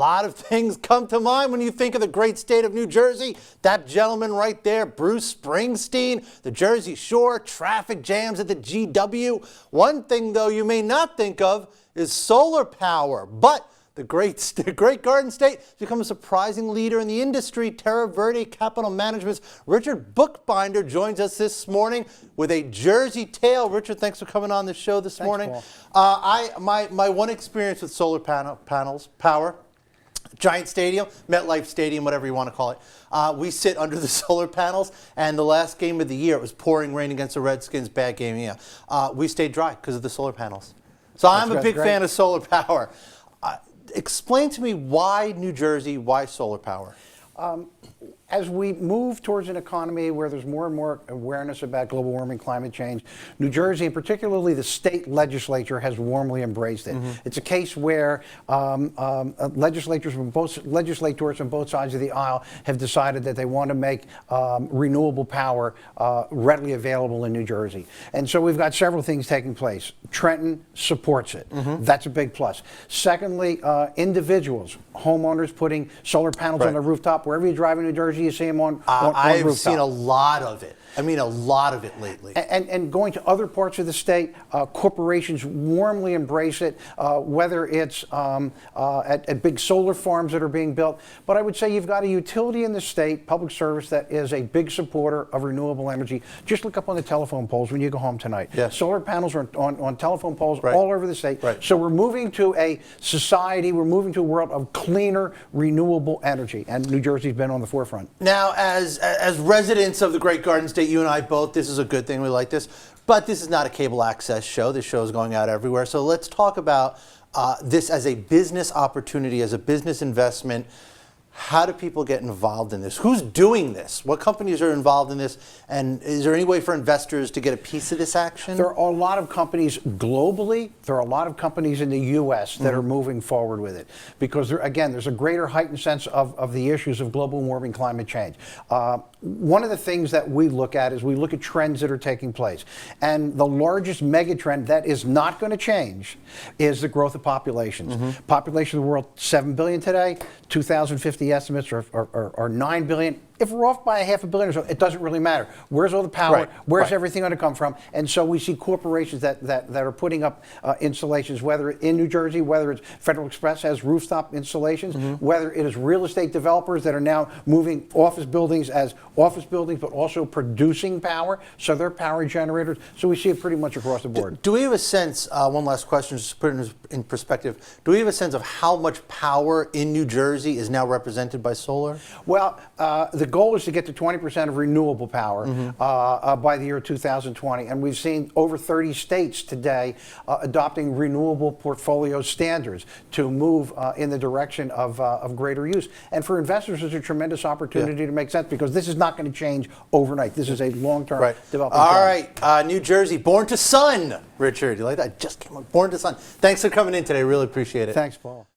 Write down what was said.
lot of things come to mind when you think of the great state of New Jersey. That gentleman right there, Bruce Springsteen, the Jersey Shore, traffic jams at the GW. One thing, though, you may not think of is solar power. But the great Garden State has become a surprising leader in the industry. TerraVerde Capital Management's Richard Bookbinder joins us this morning with a Jersey tale. Richard, thanks for coming on the show this morning. My one experience with solar power, Giant Stadium, MetLife Stadium, whatever you want to call it. We sit under the solar panels, and the last game of the year, it was pouring rain against the Redskins, bad game, yeah. We stayed dry because of the solar panels. So I'm a big fan of solar power. Explain to me why New Jersey, why solar power? As we move towards an economy where there's more and more awareness about global warming, climate change, New Jersey, and particularly the state legislature, has warmly embraced it. It's a case where legislators from both sides of the aisle have decided that they want to make renewable power readily available in New Jersey. And so we've got several things taking place. Trenton supports it. That's a big plus. Secondly, individuals, homeowners putting solar panels on their rooftop. Wherever you drive in New Jersey, you see them on I've rooftop. seen a lot of it. I mean, a lot of it lately. And going to other parts of the state, corporations warmly embrace it, whether it's at big solar farms that are being built. But I would say you've got a utility in the state, public service, that is a big supporter of renewable energy. Just look up on the telephone poles when you go home tonight. Yes. Solar panels are on telephone poles all over the state. Right. So we're moving to a society, we're moving to a world of cleaner, renewable energy. And New Jersey's been on the forefront. Now, as residents of the great Garden State, you and I both, this is a good thing, we like this, but this is not a cable access show. This show is going out everywhere. So let's talk about this as a business opportunity, as a business investment. How do people get involved in this? Who's doing this? What companies are involved in this? And is there any way for investors to get a piece of this action? There are a lot of companies globally. There are a lot of companies in the U.S. that are moving forward with it because, again, there's a greater heightened sense of the issues of global warming, climate change. One of the things that we look at is we look at trends that are taking place. And the largest mega trend that is not going to change is the growth of populations. Population of the world, 7 billion today. 2050 estimates are 9 billion. If we're off by 500 million or so, it doesn't really matter. Where's all the power? Where's everything going to come from? And so we see corporations that are putting up installations, whether in New Jersey, whether it's Federal Express has rooftop installations, whether it is real estate developers that are now moving office buildings as office buildings, but also producing power. So they're power generators. So we see it pretty much across the board. Do we have a sense, one last question, just to put it in perspective, do we have a sense of how much power in New Jersey is now represented by solar? Well, the goal is to get to 20% of renewable power by the year 2020, and we've seen over 30 states today adopting renewable portfolio standards to move in the direction of greater use. And for investors, it's a tremendous opportunity to make sense because this is not going to change overnight. This is a long-term development. All right, New Jersey, born to sun, Richard. You like that? Just came on, born to sun. Thanks for coming in today. Really appreciate it. Thanks, Paul.